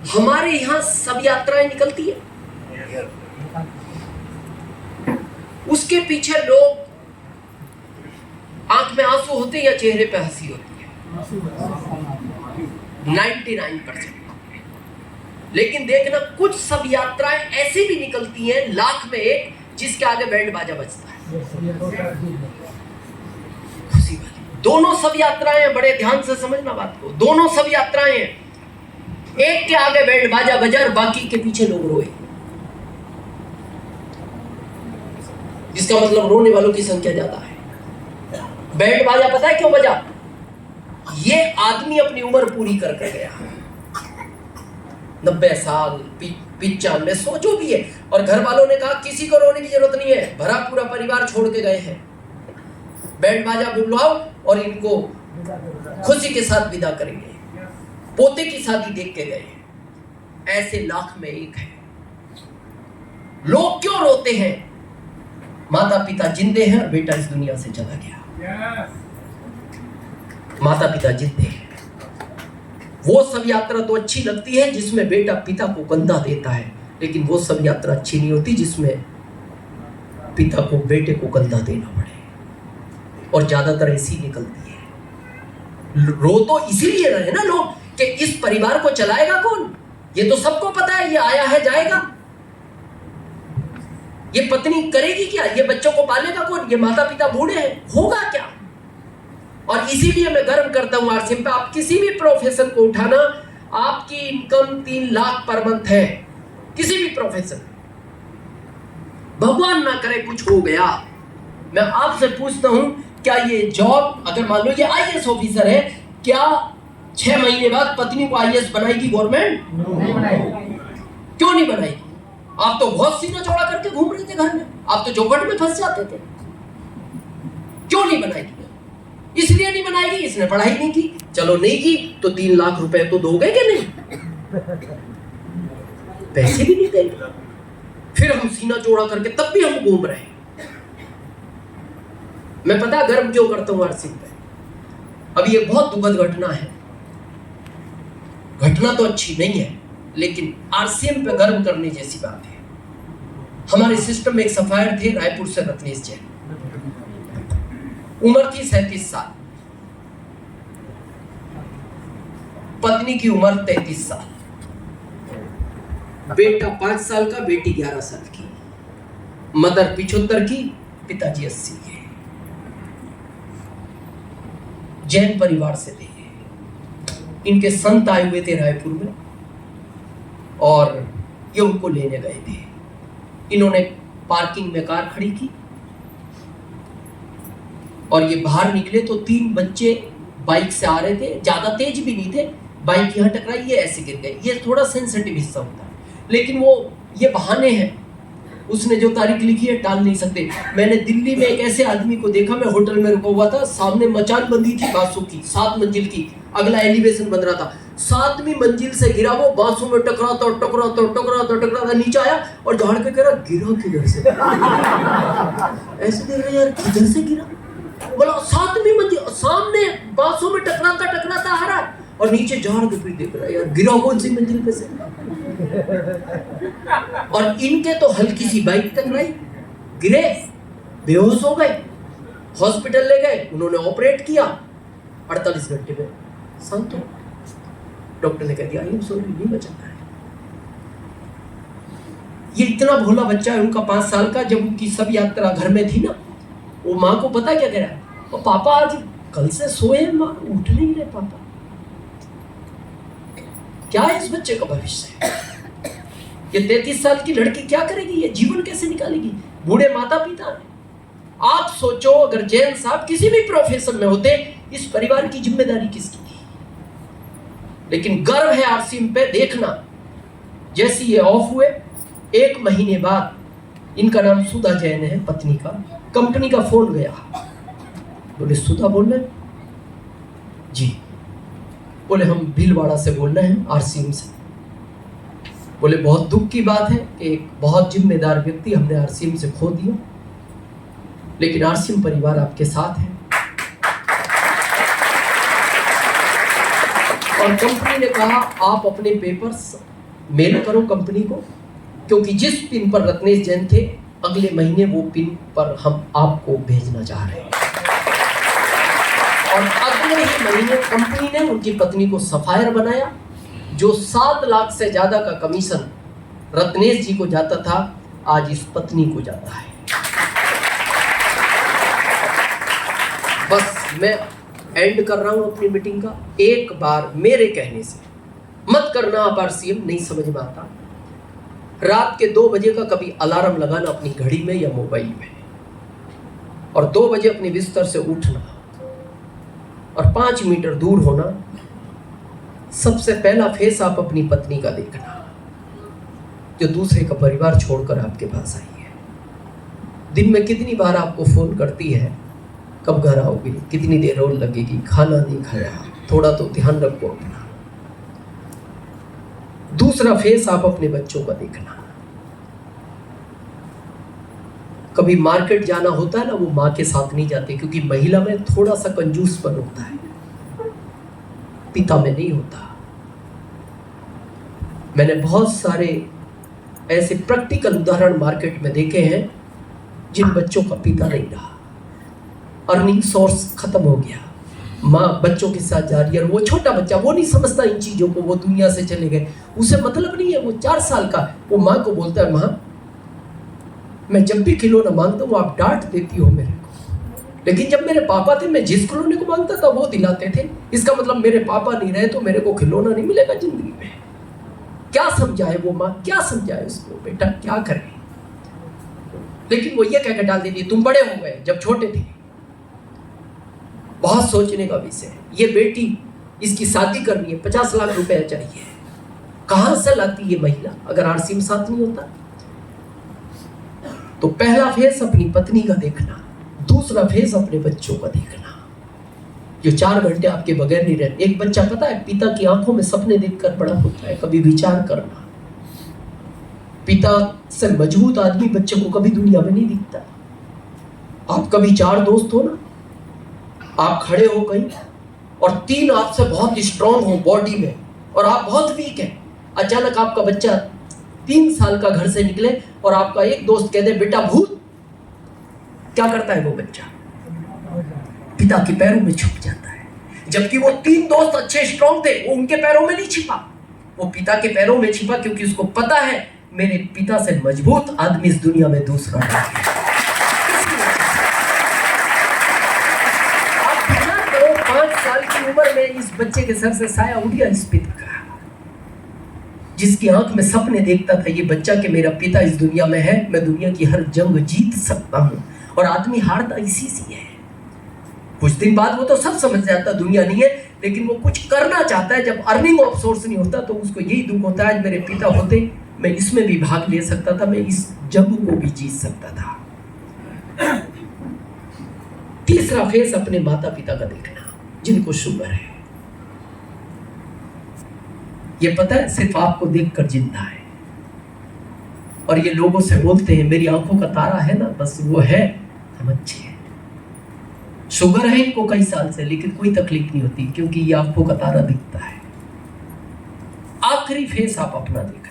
हमारे यहाँ सब यात्राएं निकलती है, उसके पीछे लोग आंख में आंसू होते या चेहरे पे हंसी होती है 99%। लेकिन देखना कुछ सब यात्राएं ऐसी भी निकलती हैं लाख में एक, जिसके आगे बैंड बाजा बजता है, खुशी वाली। दोनों सब यात्राएं हैं, बड़े ध्यान से समझना बात को। दोनों सब यात्राएं हैं, एक के आगे बैंड बाजा बजा और बाकी के पीछे लोग रोए, जिसका मतलब रोने वालों की संख्या ज्यादा है। बैंड बाजा पता है क्यों बजा? ये आदमी अपनी उम्र पूरी करके गया, 90 साल 95 100 जो भी है, और घर वालों ने कहा किसी को रोने की जरूरत नहीं है, भरा पूरा परिवार छोड़ के गए हैं, बैंड बाजा बुलवाओ और इनको खुशी के साथ विदा करेंगे। पोते की शादी देख के गए, ऐसे लाख में एक है। लोग क्यों रोते हैं? माता पिता जिंदे हैं और बेटा इस दुनिया से चला गया। माता पिता जिंदे हैं। वो सब यात्रा तो अच्छी लगती है जिसमें बेटा पिता को कंधा देता है, लेकिन वो सब यात्रा अच्छी नहीं होती जिसमें पिता को बेटे को कंधा देना पड़े, और ज्यादातर ऐसी निकलती है। रो तो इसीलिए रहे ना लोग कि इस परिवार को चलाएगा कौन? ये तो सबको पता है, ये आया है जाएगा, ये पत्नी करेगी क्या, ये बच्चों को पालेगा कौन, ये माता पिता बूढ़े हैं, होगा क्या? और इसीलिए मैं गर्व करता हूं आरसीएम पे। आप किसी भी प्रोफेशन को उठाना, आपकी इनकम 3 लाख पर मंथ है, किसी भी प्रोफेशन। भगवान ना करे कुछ हो गया, मैं आपसे पूछता हूं, क्या ये जॉब, अगर मान लो ये आईएएस ऑफिसर है, क्या 6 महीने बाद पत्नी को आईएएस बनाएगी गवर्नमेंट? नहीं बनाएगी। क्यों नहीं बनाएगी? आप तो बहुत सीना चौड़ा करके घूम रहे थे घर में, आप तो चौखट में फंस जाते थे। क्यों नहीं बनाएगी? इसलिए नहीं बनाएगी, इसने पढ़ाई नहीं की। चलो नहीं की तो 3 लाख रुपए तो दोगे कि नहीं? पैसे भी नहीं देंगे, फिर हम सीना चौड़ा करके तब भी हम घूम रहे हैं। मैं पता गर्व क्यों करता हूं आरसीएम पे। अभी एक बहुत दुखद घटना है, घटना तो अच्छी नहीं है, लेकिन आरसीएम पे गर्व करने जैसी बात है। हमारे सिस्टम में एक सफायर थे, रायपुर से रत्नेश जैन, उम्र थी 37 साल, पत्नी की उम्र 33 साल, बेटा 5 साल का, बेटी 11 साल की, मदर 75 की, पिताजी 80 के। जैन परिवार से थे। इनके संत आए हुए थे रायपुर में और ये उनको लेने गए थे। इन्होंने पार्किंग में कार खड़ी की और ये बाहर निकले तो 3 बच्चे बाइक से आ रहे थे, ज्यादा तेज भी नहीं थे, बाइक यहाँ टकराई, ये ऐसे गिर गए। ये थोड़ा सेंसिटिव हिस्सा होता है, लेकिन वो ये बहाने हैं, उसने जो तारीख लिखी है टाल नहीं सकते। मैंने दिल्ली में एक ऐसे आदमी को देखा, मैं होटल में रुका हुआ था, सामने मचान बंदी थी बांसों की, 7 मंजिल की, अगला एलिवेशन बन रहा था, 7वीं मंजिल से गिरा, वो बांसों में टकराता नीचे आया और झाड़ के कह रहा गिरा किधर से? ऐसे देख रहे यार किधर से गिरा? बोला 7वीं मंजिल, सामने बांसों में टकराता आ रहा है और नीचे झाड़ के फिर देख रहा है, यार गिरा कौन सी मंजिल पे से? और इनके तो हल्की सी बाइक टकराई, गिरे, बेहोश हो गए, हॉस्पिटल ले गए, उन्होंने ऑपरेट किया, 48 घंटे में शांत हो। डॉक्टर ने कह दिया आई एम सॉरी, नहीं बचा है। ये इतना भोला बच्चा है, उनका 5 साल का, जब उनकी सब यात्रा घर में थी ना, वो माँ को पता क्या कह रहा है, वो पापा आज कल से सोए, माँ उठ नहीं रहे पापा। क्या है इस बच्चे का भविष्य? ये 33 साल की लड़की क्या करेगी? ये जीवन कैसे निकालेगी? बूढ़े माता पिता हैं। आप सोचो, अगर जैन साहब किसी भी प्रोफेशन में होते, इस परिवार की जिम्मेदारी किसकी थी? लेकिन गर्व है आरसीएम पे। देखना, जैसे ये ऑफ हुए 1 महीने बाद, इनका नाम सुधा जैन है, पत्नी का, कंपनी का फोन गया, बोले सुधा बोल रहे? जी। बोले हम भीलवाड़ा से बोल रहे हैं, आरसीएम से। बोले बहुत दुख की बात है, एक बहुत जिम्मेदार व्यक्ति हमने आरसीएम से खो दिया, लेकिन आरसीएम परिवार आपके साथ है। और कंपनी ने कहा आप अपने पेपर्स मेल करो कंपनी को, क्योंकि जिस पिन पर रत्नेश जैन थे अगले महीने वो पिन पर हम आपको भेजना चाह रहे हैं। और अगले ही महीने कंपनी ने उनकी पत्नी को सफायर बनाया। जो 7 लाख से ज्यादा का कमीशन रत्नेश जी को जाता था, आज इस पत्नी को जाता है। बस मैं एंड कर रहा हूं अपनी मीटिंग का। एक बार मेरे कहने से मत करना आप आरसीएम, नहीं समझ में आता। रात के 2 बजे का कभी अलार्म लगाना अपनी घड़ी में या मोबाइल में, और 2 बजे अपने बिस्तर से उठना और 5 मीटर दूर होना। सबसे पहला फेस आप अपनी पत्नी का देखना, जो दूसरे का परिवार छोड़कर आपके पास आई है। दिन में कितनी बार आपको फोन करती है, कब घर आओगे, कितनी देर और लगेगी, खाना नहीं खाया, थोड़ा तो ध्यान रखो अपना। दूसरा फेस आप अपने बच्चों का देखना। कभी मार्केट जाना होता है ना, वो माँ के साथ नहीं जाते, क्योंकि महिला में थोड़ा सा कंजूसपन होता है, पिता में नहीं होता। मैंने बहुत सारे ऐसे प्रैक्टिकल उदाहरण मार्केट में देखे हैं जिन बच्चों का पिता नहीं रहा, अर्निंग सोर्स खत्म हो गया, माँ बच्चों के साथ जा रही है। और वो छोटा बच्चा वो नहीं समझता इन चीज़ों को, वो दुनिया से चले गए, उसे मतलब नहीं है। वो 4 साल का, वो माँ को बोलता है, माँ मैं जब भी खिलौना मांगता हूँ आप डांट देती हो मेरे को, लेकिन जब मेरे पापा थे मैं जिस खिलौने को मांगता था वो दिलाते थे। इसका मतलब मेरे पापा नहीं रहे तो मेरे को खिलौना नहीं मिलेगा जिंदगी में। क्या समझाए वो माँ, क्या समझाए उसको, बेटा क्या करे। लेकिन वो ये कहकर डाल देती, तुम बड़े हो गए, जब छोटे थे। बहुत सोचने का विषय है। ये बेटी, इसकी शादी करनी है, 50 लाख रुपए चाहिए, कहां से लाती ये महिला अगर आरसीएम साथ नहीं होता। तो पहला फेस अपनी पत्नी का देखना, दूसरा फेस अपने बच्चों का देखना, जो 4 घंटे आपके बगैर नहीं रहते। एक बच्चा पता है पिता की आंखों में सपने देखकर बड़ा होता है। कभी विचार करना, पिता से मजबूत आदमी बच्चे को कभी दुनिया में नहीं दिखता। आप कभी 4 दोस्त हो ना, आप खड़े हो कहीं और 3 आपसे बहुत स्ट्रांग हो बॉडी में और आप बहुत वीक हैं। अचानक आपका बच्चा 3 साल का घर से निकले और आपका एक दोस्त कह दे बेटा भूत, क्या करता है वो बच्चा? पिता के पैरों में छुप जाता है। जबकि वो 3 दोस्त अच्छे स्ट्रांग थे, वो उनके पैरों में नहीं छिपा, वो पिता के पैरों में छिपा, क्योंकि उसको पता है मेरे पिता से मजबूत आदमी इस दुनिया में दूसरा नहीं है। आप विचार करो, 5 साल की उम्र में इस बच्चे के सर से साया उठ गया इस पिता का, जिसकी आंख में सपने देखता था ये बच्चा कि मेरा पिता इस दुनिया में है, मैं दुनिया की हर जंग जीत सकता हूं। और आदमी हारता इसी से है। कुछ दिन बाद वो तो सब समझ जाता दुनिया नहीं है, लेकिन वो कुछ करना चाहता है। जब अर्निंग ऑफ सोर्स नहीं होता तो उसको यही दुख होता है, मेरे पिता होते मैं इसमें भी भाग ले सकता था, मैं इस जंग को भी जीत सकता था। तीसरा फेस अपने माता पिता का देखना, जिनको शुगर है। ये पता है सिर्फ आपको देखकर जिंदा है, और ये लोगों से बोलते हैं मेरी आंखों का तारा है ना, बस वो है, हम अच्छे हैं। शुगर है इनको कई साल से, लेकिन कोई तकलीफ नहीं होती, क्योंकि ये आंखों का तारा दिखता है। आखिरी फेस आप अपना देखना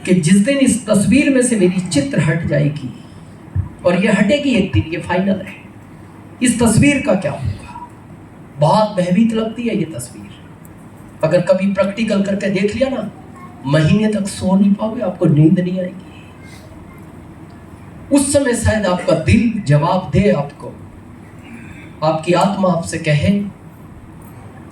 कि जिस दिन इस तस्वीर में से मेरी चित्र हट जाएगी, और ये हटेगी एक दिन, ये फाइनल है, इस तस्वीर का क्या होगा। बहुत भयभीत लगती है ये तस्वीर, अगर कभी प्रैक्टिकल करके देख लिया ना, महीने तक सो नहीं पाओगे, आपको नींद नहीं आएगी। उस समय शायद आपका दिल जवाब दे आपको, आपकी आत्मा आपसे कहे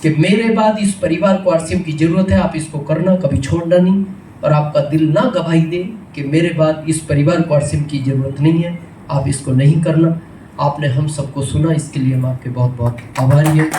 कि मेरे बाद इस परिवार को आरसीएम की जरूरत है, आप इसको करना, कभी छोड़ना नहीं। और आपका दिल ना गवाही दे कि मेरे बाद इस परिवार को आरसीएम की जरूरत नहीं है, आप इसको नहीं करना। आपने हम सबको सुना, इसके लिए हम आपके बहुत बहुत आभारी हैं।